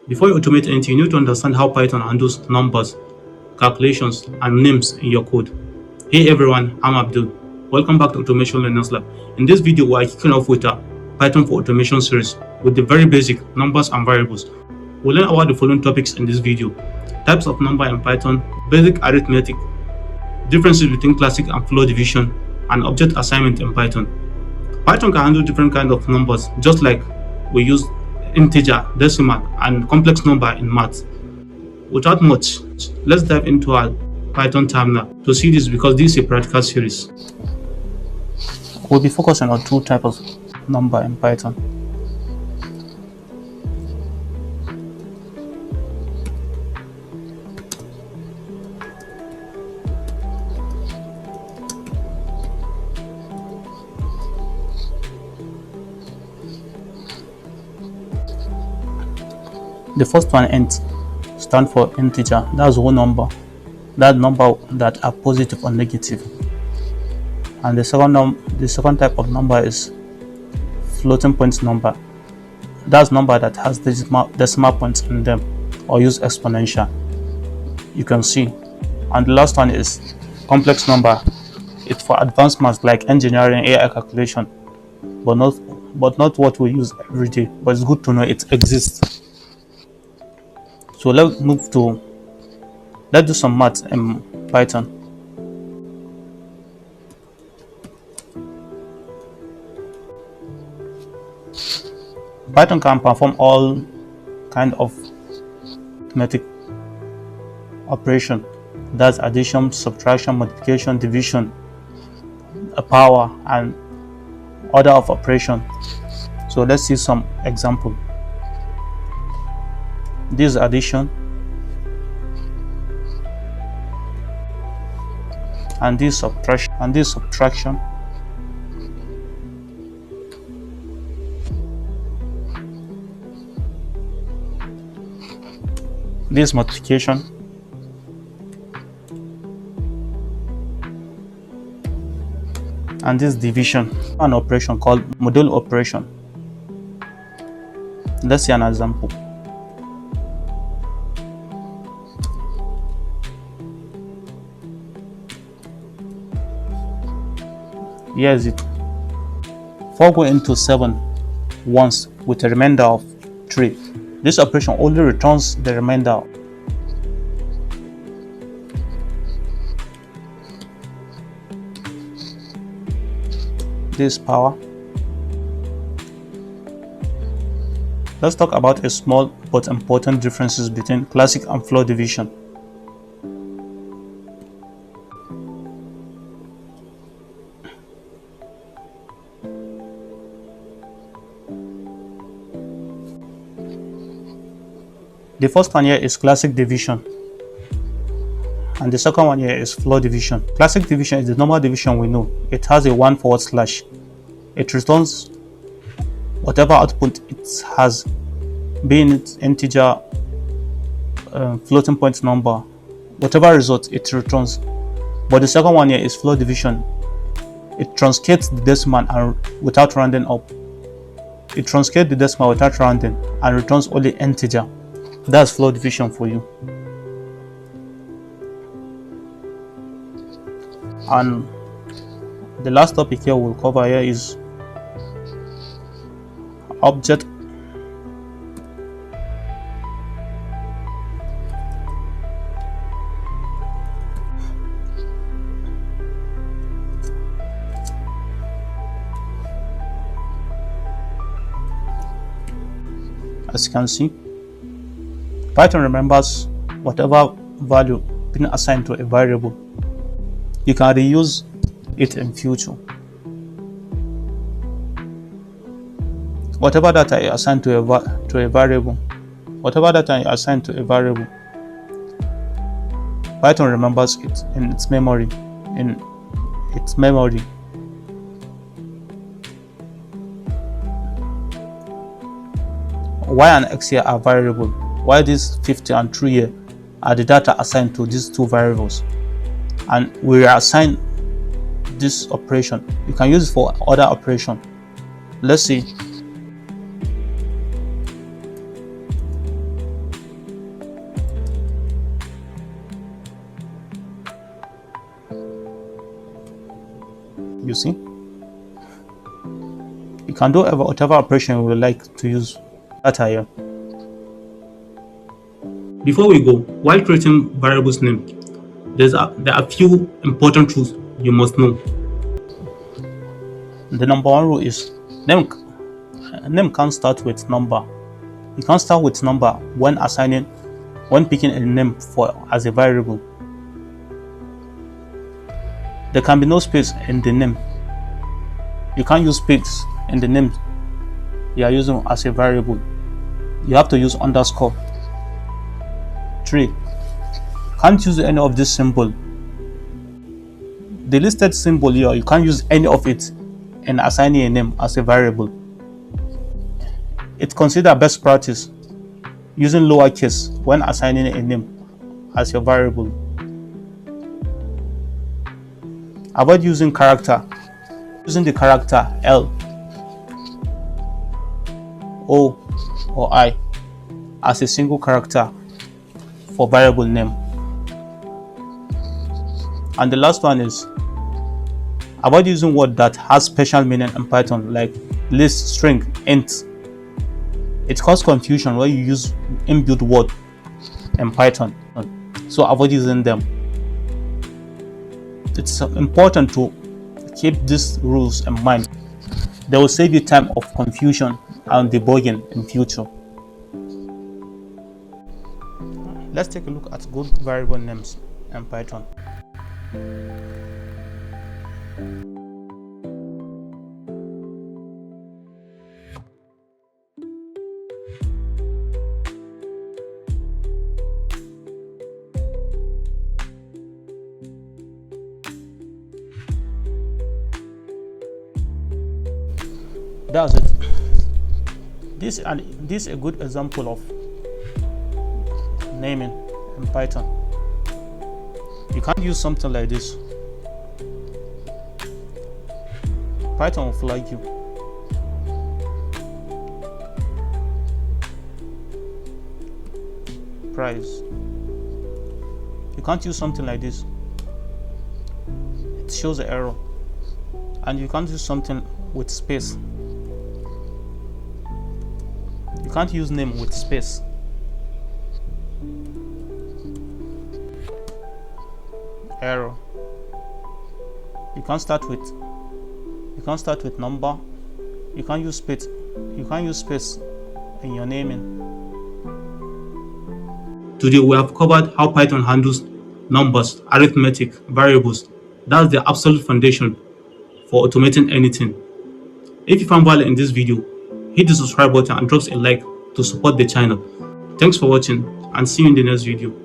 Before you automate anything, you need to understand how Python handles numbers, calculations, and names in your code. Hey everyone, I'm Abdul. Welcome back to Automation Learners Lab. In this video, we are kicking off with a Python for Automation series with the very basic numbers and variables. We'll learn about the following topics in this video: types of number in Python, basic arithmetic, differences between classic and floor division, and object assignment in Python. Python can handle different kinds of numbers, just like we use integer, decimal, and complex number in math. Without much, let's dive into our Python terminal to see this, because this is a practical series. We'll be focusing on two types of number in Python. The first one, int, stands for integer. That's whole number. That number that are positive or negative. And the second type of number is floating point number. That's number that has decimal points in them, or use exponential. You can see. And the last one is complex number. It's for advanced maths like engineering, AI calculation, but not what we use every day. But it's good to know it exists. So let's do some math in Python. Python can perform all kind of arithmetic operation. That's addition, subtraction, multiplication, division, power, and order of operation. So let's see some example. This is addition, and this subtraction, this multiplication, and this division. An operation called module operation. Let's see an example. Here is it. 4 go into 7 once with a remainder of 3. This operation only returns the remainder. This power. Let's talk about a small but important differences between classic and floor division. The first one here is classic division, and the second one here is floor division. Classic division is the normal division we know. It has a 1//. It returns whatever output it has, being it integer, floating point number, whatever result it returns. But the second one here is floor division. It truncates the decimal and without rounding up. It truncates the decimal without rounding and returns only integer. That's floor division for you. And the last topic here we'll cover here is object. As you can see, Python remembers whatever value been assigned to a variable. You can reuse it in future. Whatever data you assign to a variable, Python remembers it in its memory. Y and X here are variable. Why this 50 and 3 here are the data assigned to these two variables, and we reassign this operation. You can use it for other operation. Let's see. You see, you can do whatever operation you would like to use data here. Before we go, while creating variables name, there are a few important rules you must know. The number one rule is name can't start with number. You can't start with number when picking a name as a variable. There can be no space in the name. You can't use space in the name you are using as a variable. You have to use underscore. 3. Can't use any of this symbol. The listed symbol here, you can't use any of it in assigning a name as a variable. It's considered best practice using lowercase when assigning a name as your variable. Avoid using the character L, O, or I as a single character for variable name. And the last one is avoid using word that has special meaning in Python, like list, string, int. It causes confusion when you use inbuilt word in Python, so avoid using them. It's important to keep these rules in mind. They will save you time of confusion and debugging in future. Let's take a look at good variable names in Python. That's it. This is a good example of naming in Python. You can't use something like this. Python will flag you. Price. You can't use something like this. It shows the error. And you can't use something with space. You can't use name with space. Error. You can't start with number. You can't use space. You can't use space in your naming. Today we have covered how Python handles numbers, arithmetic, variables. That's the absolute foundation for automating anything. If you found value in this video, hit the subscribe button and drop a like to support the channel. Thanks for watching and see you in the next video.